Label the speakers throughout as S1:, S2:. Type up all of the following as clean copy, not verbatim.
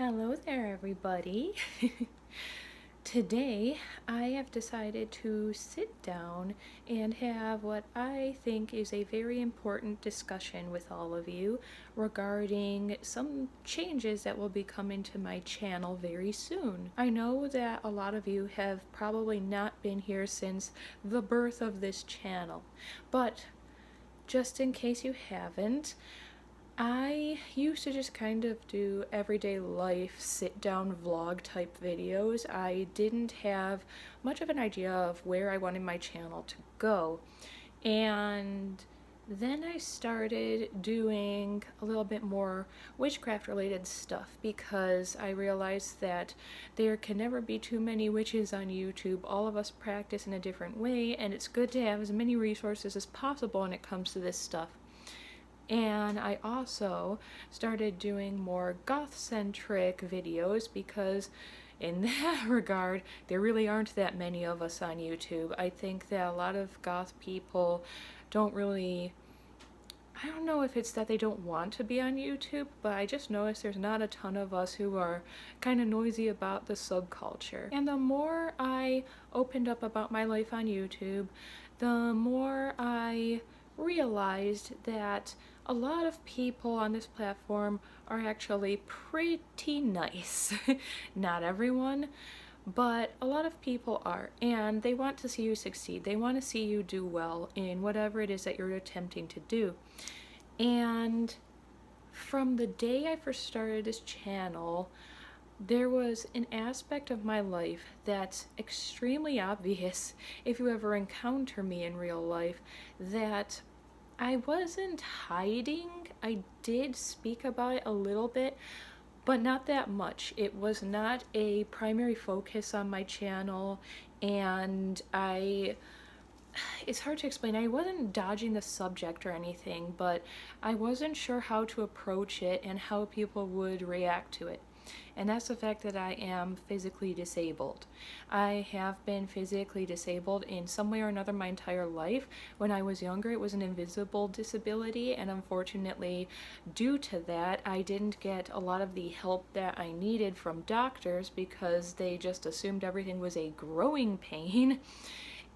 S1: Hello there, everybody. Today, I have decided to sit down and have what I think is a very important discussion with all of you regarding some changes that will be coming to my channel very soon. I know that a lot of you have probably not been here since the birth of this channel, but just in case you haven't, I used to just kind of do everyday life sit-down vlog type videos. I didn't have much of an idea of where I wanted my channel to go. And then I started doing a little bit more witchcraft related stuff because I realized that there can never be too many witches on YouTube. All of us practice in a different way, and it's good to have as many resources as possible when it comes to this stuff. And I also started doing more goth-centric videos because in that regard, there really aren't that many of us on YouTube. I think that a lot of goth people don't really, I don't know if it's that they don't want to be on YouTube, but I just noticed there's not a ton of us who are kind of noisy about the subculture. And the more I opened up about my life on YouTube, the more I realized that a lot of people on this platform are actually pretty nice. Not everyone, but a lot of people are, and they want to see you succeed. They want to see you do well in whatever it is that you're attempting to do. And from the day I first started this channel, there was an aspect of my life that's extremely obvious if you ever encounter me in real life, that I wasn't hiding. I did speak about it a little bit, but not that much. It was not a primary focus on my channel, and it's hard to explain. I wasn't dodging the subject or anything, but I wasn't sure how to approach it and how people would react to it. And that's the fact that I am physically disabled. I have been physically disabled in some way or another my entire life. When I was younger, it was an invisible disability, and unfortunately, due to that, I didn't get a lot of the help that I needed from doctors because they just assumed everything was a growing pain.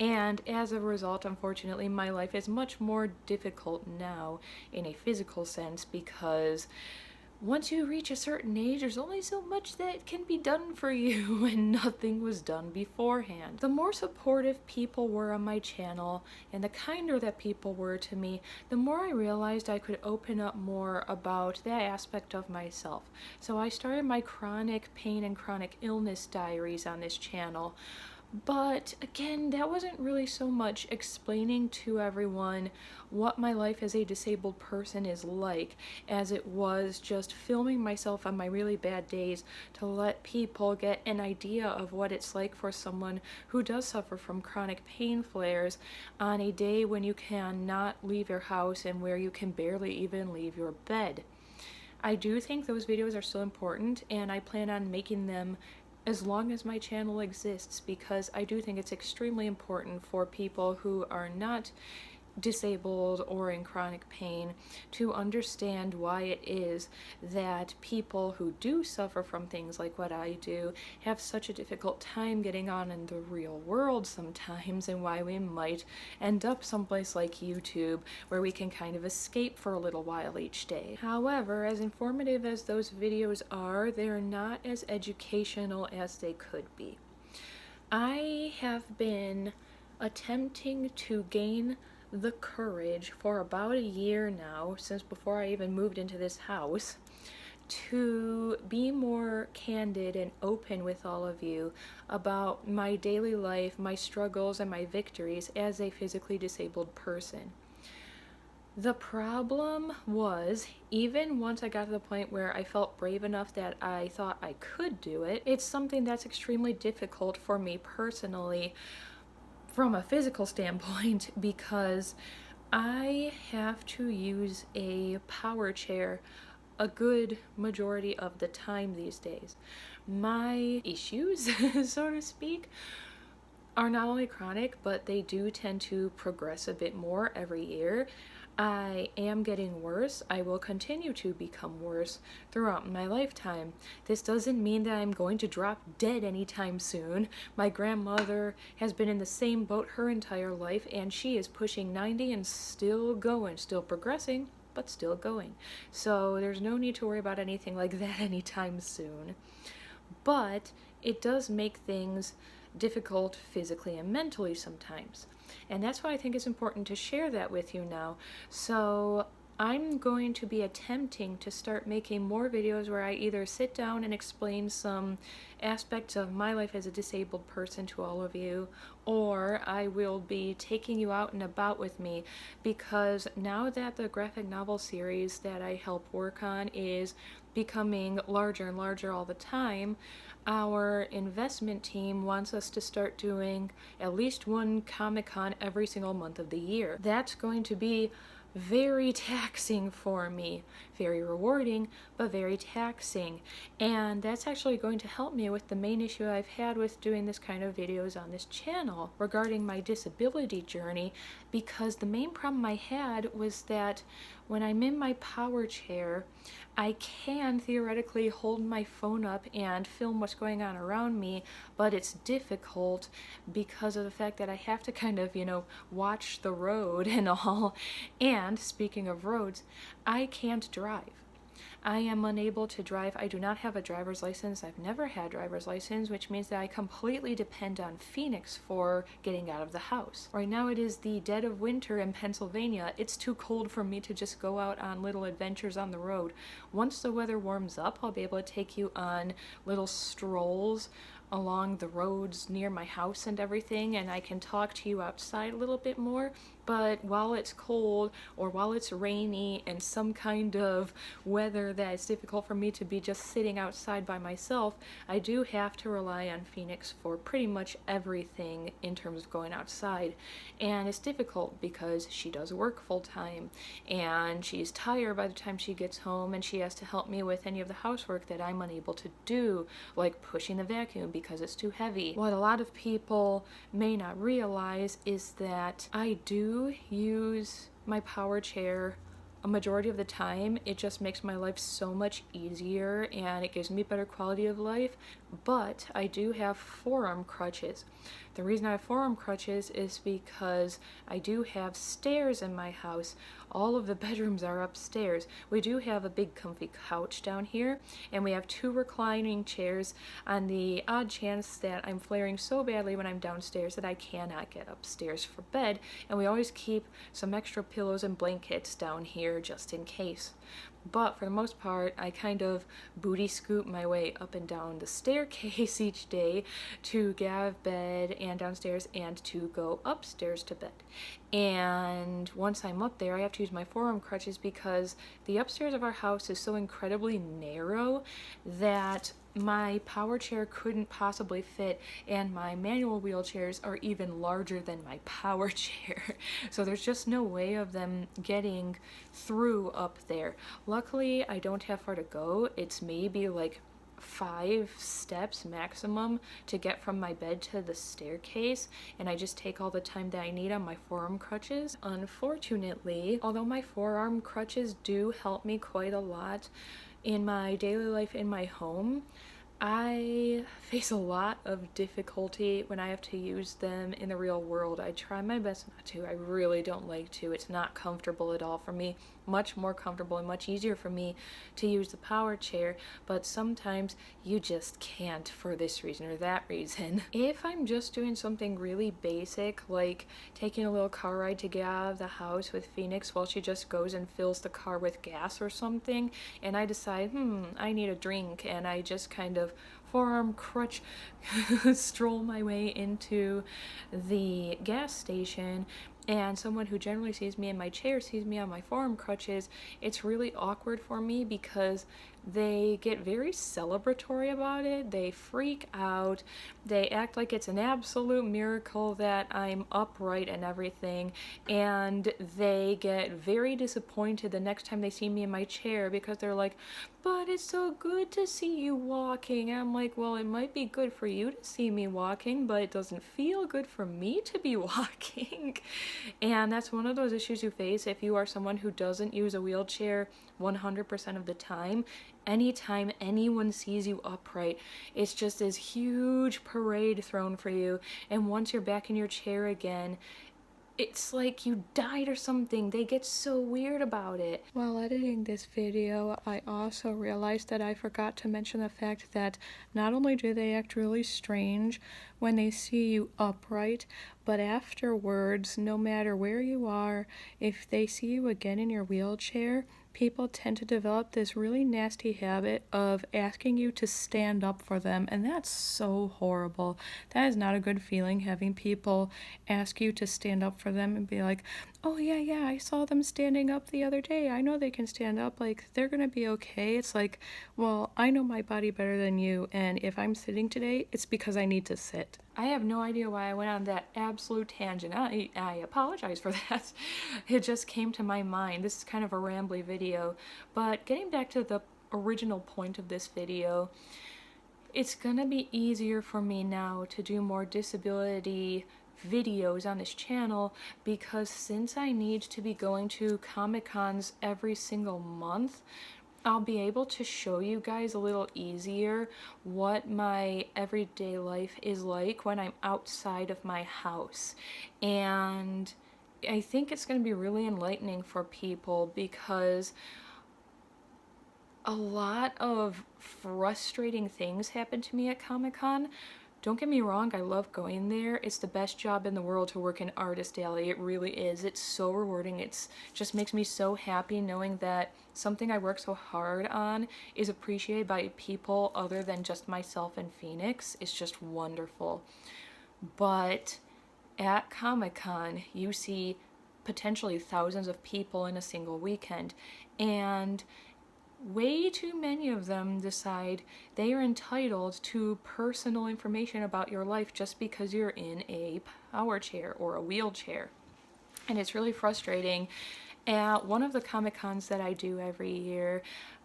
S1: And as a result, unfortunately, my life is much more difficult now in a physical sense because once you reach a certain age, there's only so much that can be done for you, and nothing was done beforehand. The more supportive people were on my channel, and the kinder that people were to me, the more I realized I could open up more about that aspect of myself. So I started my chronic pain and chronic illness diaries on this channel. But again, that wasn't really so much explaining to everyone what my life as a disabled person is like, as it was just filming myself on my really bad days to let people get an idea of what it's like for someone who does suffer from chronic pain flares on a day when you cannot leave your house and where you can barely even leave your bed. I do think those videos are still important, and I plan on making them as long as my channel exists, because I do think it's extremely important for people who are not disabled or in chronic pain to understand why it is that people who do suffer from things like what I do have such a difficult time getting on in the real world sometimes, and why we might end up someplace like YouTube where we can kind of escape for a little while each day. However, as informative as those videos are, they're not as educational as they could be. I have been attempting to gain the courage for about a year now, since before I even moved into this house, to be more candid and open with all of you about my daily life, my struggles, and my victories as a physically disabled person. The problem was, even once I got to the point where I felt brave enough that I thought I could do it, it's something that's extremely difficult for me personally from a physical standpoint, because I have to use a power chair a good majority of the time these days. My issues, so to speak, are not only chronic, but they do tend to progress a bit more every year. I am getting worse. I will continue to become worse throughout my lifetime. This doesn't mean that I'm going to drop dead anytime soon. My grandmother has been in the same boat her entire life, and she is pushing 90 and still going, still progressing, but still going. So there's no need to worry about anything like that anytime soon. But it does make things difficult physically and mentally sometimes. And that's why I think it's important to share that with you now. So I'm going to be attempting to start making more videos where I either sit down and explain some aspects of my life as a disabled person to all of you, or I will be taking you out and about with me, because now that the graphic novel series that I help work on is becoming larger and larger all the time, our investment team wants us to start doing at least one Comic-Con every single month of the year. That's going to be very taxing for me. Very rewarding, but very taxing. And that's actually going to help me with the main issue I've had with doing this kind of videos on this channel regarding my disability journey, because the main problem I had was that when I'm in my power chair, I can theoretically hold my phone up and film what's going on around me, but it's difficult because of the fact that I have to kind of, watch the road and all. And speaking of roads, I can't drive. I am unable to drive. I do not have a driver's license. I've never had a driver's license, which means that I completely depend on Phoenix for getting out of the house. Right now it is the dead of winter in Pennsylvania. It's too cold for me to just go out on little adventures on the road. Once the weather warms up, I'll be able to take you on little strolls along the roads near my house and everything, and I can talk to you outside a little bit more. But while it's cold or while it's rainy and some kind of weather that is difficult for me to be just sitting outside by myself, I do have to rely on Phoenix for pretty much everything in terms of going outside. And it's difficult because she does work full time and she's tired by the time she gets home, and she has to help me with any of the housework that I'm unable to do, like pushing the vacuum because it's too heavy. What a lot of people may not realize is that I do use my power chair a majority of the time. It just makes my life so much easier and it gives me better quality of life, but I do have forearm crutches. The reason I have forearm crutches is because I do have stairs in my house. All of the bedrooms are upstairs. We do have a big comfy couch down here, and we have 2 reclining chairs on the odd chance that I'm flaring so badly when I'm downstairs that I cannot get upstairs for bed, and we always keep some extra pillows and blankets down here just in case. But for the most part, I kind of booty scoop my way up and down the staircase each day to get out of bed and downstairs and to go upstairs to bed. And once I'm up there, I have to use my forearm crutches because the upstairs of our house is so incredibly narrow that my power chair couldn't possibly fit, and my manual wheelchairs are even larger than my power chair. So there's just no way of them getting through up there. Luckily, I don't have far to go. It's maybe like 5 steps maximum to get from my bed to the staircase, and I just take all the time that I need on my forearm crutches. Unfortunately, although my forearm crutches do help me quite a lot in my daily life in my home, I face a lot of difficulty when I have to use them in the real world. I try my best not to. I really don't like to. It's not comfortable at all for me. Much more comfortable and much easier for me to use the power chair, but sometimes you just can't for this reason or that reason. If I'm just doing something really basic, like taking a little car ride to get out of the house with Phoenix while she just goes and fills the car with gas or something, and I decide, I need a drink, and I just kind of forearm crutch stroll my way into the gas station, and someone who generally sees me in my chair sees me on my forearm crutches, it's really awkward for me because they get very celebratory about it. They freak out. They act like it's an absolute miracle that I'm upright and everything, and they get very disappointed the next time they see me in my chair because they're like, but it's so good to see you walking. And I'm like, well, it might be good for you to see me walking, but it doesn't feel good for me to be walking. And that's one of those issues you face if you are someone who doesn't use a wheelchair 100% of the time. Anytime anyone sees you upright, it's just this huge parade thrown for you. And once you're back in your chair again, it's like you died or something. They get so weird about it. While editing this video, I also realized that I forgot to mention the fact that not only do they act really strange when they see you upright, but afterwards, no matter where you are, if they see you again in your wheelchair, people tend to develop this really nasty habit of asking you to stand up for them, and that's so horrible. That is not a good feeling, having people ask you to stand up for them and be like, oh yeah, I saw them standing up the other day. I know they can stand up, like, they're gonna be okay. It's like, well, I know my body better than you, and if I'm sitting today, it's because I need to sit. I have no idea why I went on that absolute tangent. I apologize for that. It just came to my mind. This is kind of a rambly video, but getting back to the original point of this video, it's gonna be easier for me now to do more disability videos on this channel, because since I need to be going to Comic-Cons every single month, I'll be able to show you guys a little easier what my everyday life is like when I'm outside of my house. And I think it's going to be really enlightening for people, because a lot of frustrating things happen to me at Comic-Con. Don't get me wrong, I love going there. It's the best job in the world to work in Artist Alley. It really is. It's so rewarding. It's just makes me so happy knowing that something I work so hard on is appreciated by people other than just myself and Phoenix. It's just wonderful. But at Comic-Con, you see potentially thousands of people in a single weekend, and way too many of them decide they are entitled to personal information about your life just because you're in a power chair or a wheelchair. And it's really frustrating. At one of the Comic-Cons that I do every year,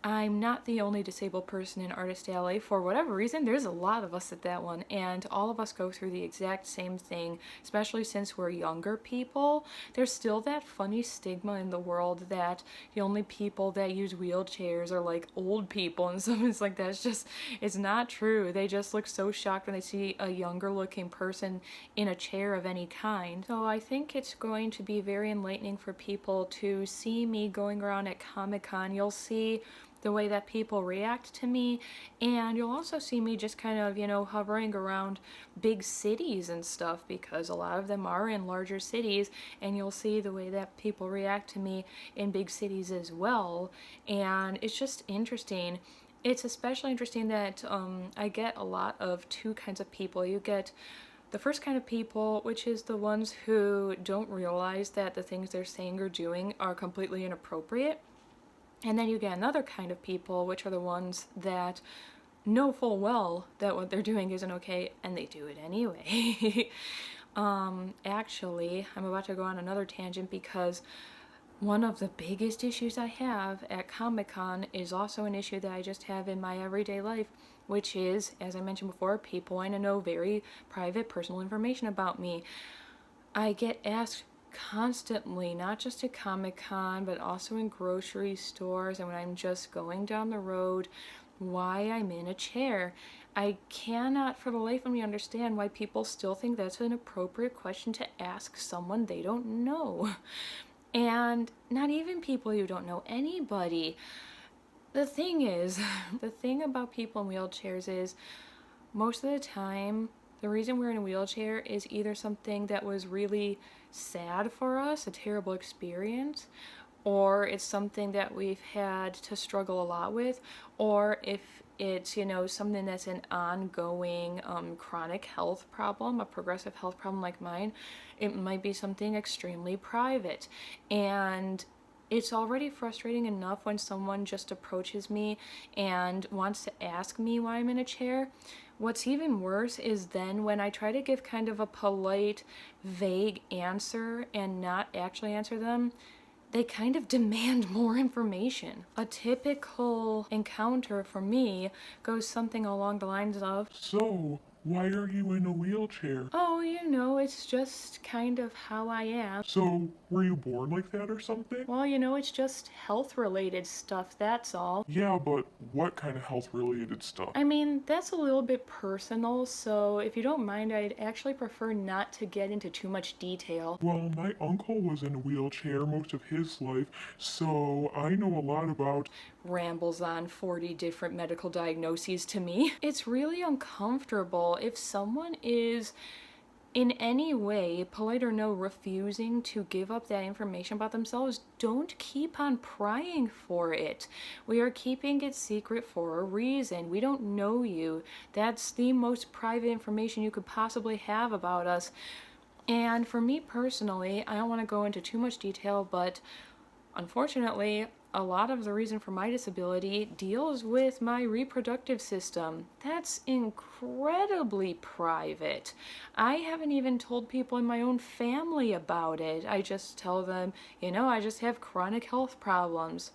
S1: I'm not the only disabled person in Artist Alley. For whatever reason, there's a lot of us at that one, and all of us go through the exact same thing, especially since we're younger people. There's still that funny stigma in the world that the only people that use wheelchairs are like old people and something like that. It's not true. They just look so shocked when they see a younger looking person in a chair of any kind. So I think it's going to be very enlightening for people to see me going around at Comic-Con. You'll see the way that people react to me, and you'll also see me just kind of, hovering around big cities and stuff, because a lot of them are in larger cities, and you'll see the way that people react to me in big cities as well. And it's just interesting. It's especially interesting that I get a lot of two kinds of people. You get the first kind of people, which is the ones who don't realize that the things they're saying or doing are completely inappropriate. And then you get another kind of people, which are the ones that know full well that what they're doing isn't okay, and they do it anyway. Actually, I'm about to go on another tangent, because one of the biggest issues I have at Comic-Con is also an issue that I just have in my everyday life, which is, as I mentioned before, people want to know very private, personal information about me. I get asked constantly, not just at Comic-Con, but also in grocery stores and when I'm just going down the road, why I'm in a chair. I cannot for the life of me understand why people still think that's an appropriate question to ask someone they don't know. And not even people you don't know, anybody. The thing is, the thing about people in wheelchairs is, most of the time, the reason we're in a wheelchair is either something that was really sad for us, a terrible experience, or it's something that we've had to struggle a lot with, or if it's, something that's an ongoing chronic health problem, a progressive health problem like mine, it might be something extremely private. And it's already frustrating enough when someone just approaches me and wants to ask me why I'm in a chair. What's even worse is then when I try to give kind of a polite, vague answer and not actually answer them, they kind of demand more information. A typical encounter for me goes something along the lines of,
S2: So, why are you in a wheelchair?
S1: oh, it's just kind of how I am.
S2: So, were you born like that or something?
S1: Well, it's just health related stuff, that's all.
S2: Yeah, but what kind of health related stuff?
S1: I mean, that's a little bit personal, so if you don't mind, I'd actually prefer not to get into too much detail.
S2: Well, my uncle was in a wheelchair most of his life, so I know a lot about.
S1: Rambles on 40 different medical diagnoses to me. It's really uncomfortable if someone is in any way, polite or no, refusing to give up that information about themselves. Don't keep on prying for it. We are keeping it secret for a reason. We don't know you. That's the most private information you could possibly have about us. And for me personally, I don't want to go into too much detail, but unfortunately, a lot of the reason for my disability deals with my reproductive system. That's incredibly private. I haven't even told people in my own family about it. I just tell them, I just have chronic health problems.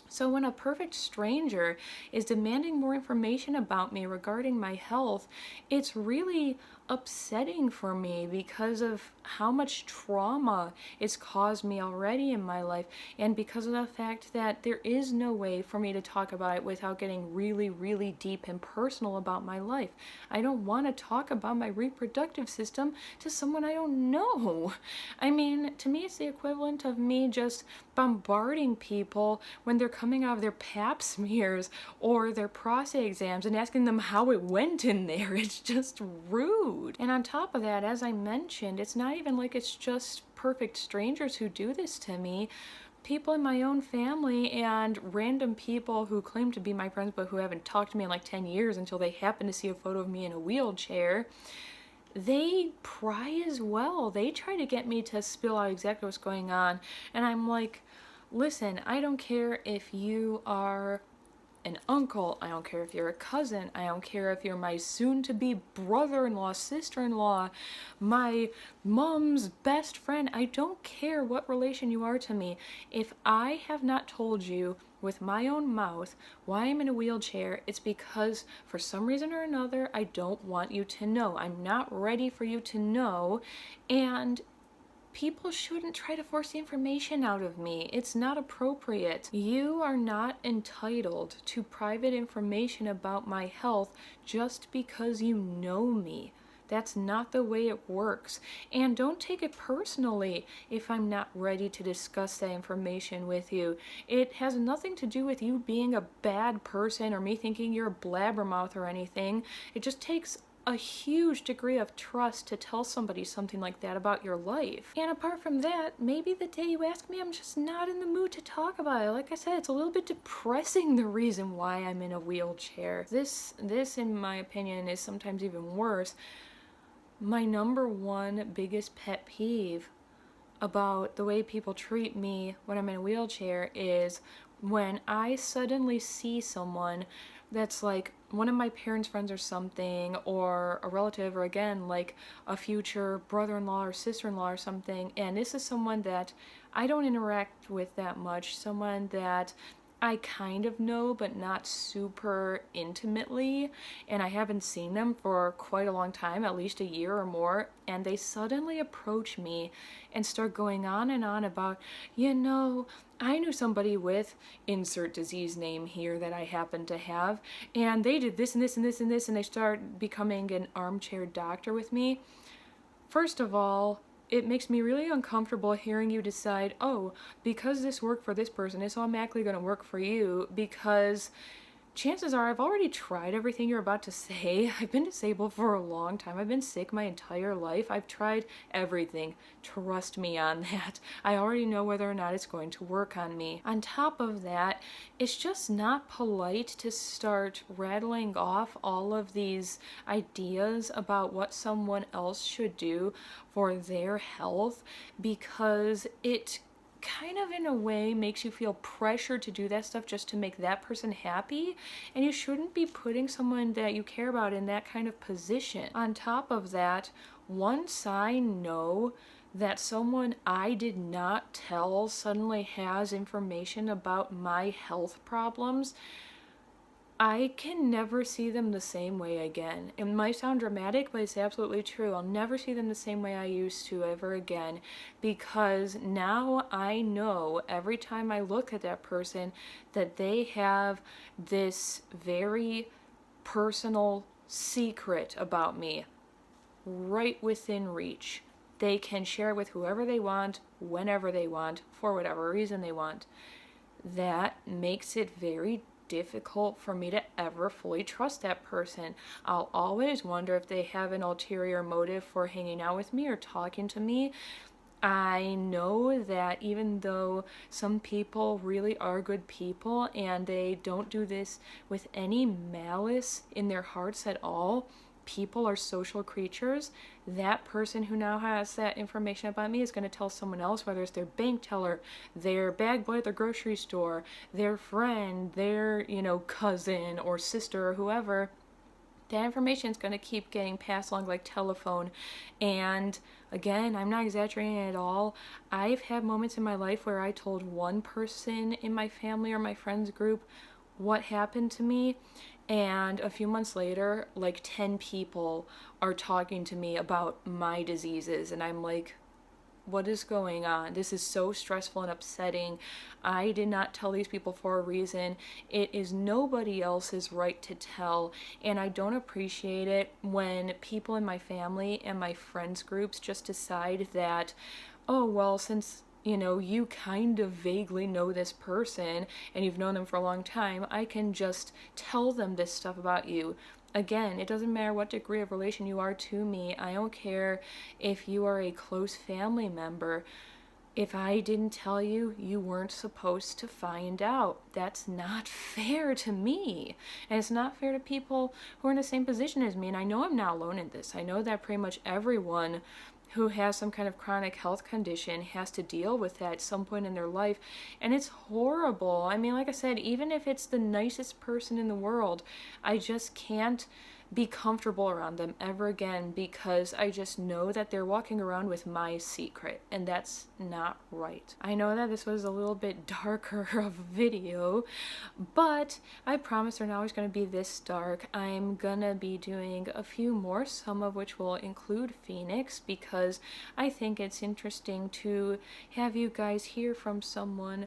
S1: So when a perfect stranger is demanding more information about me regarding my health, it's really upsetting for me because of how much trauma it's caused me already in my life, and because of the fact that there is no way for me to talk about it without getting really, really deep and personal about my life. I don't want to talk about my reproductive system to someone I don't know. I mean, to me, it's the equivalent of me just bombarding people when they're coming out of their pap smears or their prostate exams and asking them how it went in there. It's just rude. And on top of that, as I mentioned, it's not even like it's just perfect strangers who do this to me. People in my own family and random people who claim to be my friends but who haven't talked to me in like 10 years until they happen to see a photo of me in a wheelchair, they pry as well. They try to get me to spill out exactly what's going on. And I'm like, listen, I don't care if you are an uncle, I don't care if you're a cousin, I don't care if you're my soon-to-be brother-in-law, sister-in-law, my mom's best friend. I don't care what relation you are to me. If I have not told you with my own mouth why I'm in a wheelchair, it's because for some reason or another, I don't want you to know. I'm not ready for you to know, and people shouldn't try to force the information out of me. It's not appropriate. You are not entitled to private information about my health just because you know me. That's not the way it works. And don't take it personally if I'm not ready to discuss that information with you. It has nothing to do with you being a bad person or me thinking you're a blabbermouth or anything. It just takes a huge degree of trust to tell somebody something like that about your life. And apart from that, maybe the day you ask me, I'm just not in the mood to talk about it. Like I said, it's a little bit depressing, the reason why I'm in a wheelchair. This in my opinion is sometimes even worse. My number one biggest pet peeve about the way people treat me when I'm in a wheelchair is when I suddenly see someone that's like one of my parents' friends or something, or a relative, or again, like a future brother-in-law or sister-in-law or something, and this is someone that I don't interact with that much, someone that I kind of know, but not super intimately, and I haven't seen them for quite a long time, at least a year or more, and they suddenly approach me and start going on and on about, I knew somebody with insert disease name here that I happen to have, and they did this and this and this and this, and they start becoming an armchair doctor with me. First of all, it makes me really uncomfortable hearing you decide, oh, because this worked for this person, it's automatically going to work for you, because chances are I've already tried everything you're about to say. I've been disabled for a long time. I've been sick my entire life. I've tried everything. Trust me on that. I already know whether or not it's going to work on me. On top of that, it's just not polite to start rattling off all of these ideas about what someone else should do for their health, because it kind of in a way makes you feel pressured to do that stuff just to make that person happy, and you shouldn't be putting someone that you care about in that kind of position. On top of that, once I know that someone I did not tell suddenly has information about my health problems, I can never see them the same way again. It might sound dramatic, but it's absolutely true. I'll never see them the same way I used to ever again, because now I know every time I look at that person that they have this very personal secret about me right within reach. They can share it with whoever they want, whenever they want, for whatever reason they want. That makes it very difficult for me to ever fully trust that person. I'll always wonder if they have an ulterior motive for hanging out with me or talking to me. I know that even though some people really are good people and they don't do this with any malice in their hearts at all, people are social creatures. That person who now has that information about me is going to tell someone else, whether it's their bank teller, their bag boy at the grocery store, their friend, their, cousin or sister or whoever. That information is going to keep getting passed along like telephone. And again, I'm not exaggerating at all. I've had moments in my life where I told one person in my family or my friends group what happened to me, and a few months later, like 10 people are talking to me about my diseases, and I'm like, what is going on? This is so stressful and upsetting. I did not tell these people for a reason. It is nobody else's right to tell, and I don't appreciate it when people in my family and my friends groups just decide that, oh, well, since you kind of vaguely know this person and you've known them for a long time, I can just tell them this stuff about you. Again, it doesn't matter what degree of relation you are to me. I don't care if you are a close family member. If I didn't tell you, you weren't supposed to find out. That's not fair to me. And it's not fair to people who are in the same position as me. And I know I'm not alone in this. I know that pretty much everyone who has some kind of chronic health condition has to deal with that at some point in their life. And it's horrible. I mean, like I said, even if it's the nicest person in the world, I just can't be comfortable around them ever again, because I just know that they're walking around with my secret, and that's not right. I know that this was a little bit darker of a video, but I promise they're not always going to be this dark. I'm gonna be doing a few more, some of which will include Phoenix, because I think it's interesting to have you guys hear from someone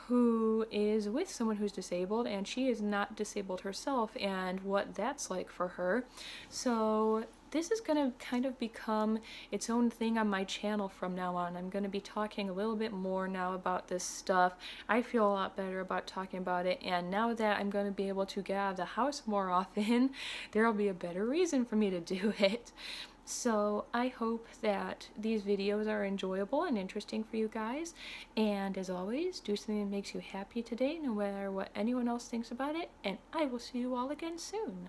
S1: who is with someone who's disabled, and she is not disabled herself, and what that's like for her. So this is going to kind of become its own thing on my channel from now on. I'm going to be talking a little bit more now about this stuff. I feel a lot better about talking about it, and now that I'm going to be able to get out of the house more often, there'll be a better reason for me to do it. So I hope that these videos are enjoyable and interesting for you guys. And as always, do something that makes you happy today, no matter what anyone else thinks about it. And I will see you all again soon.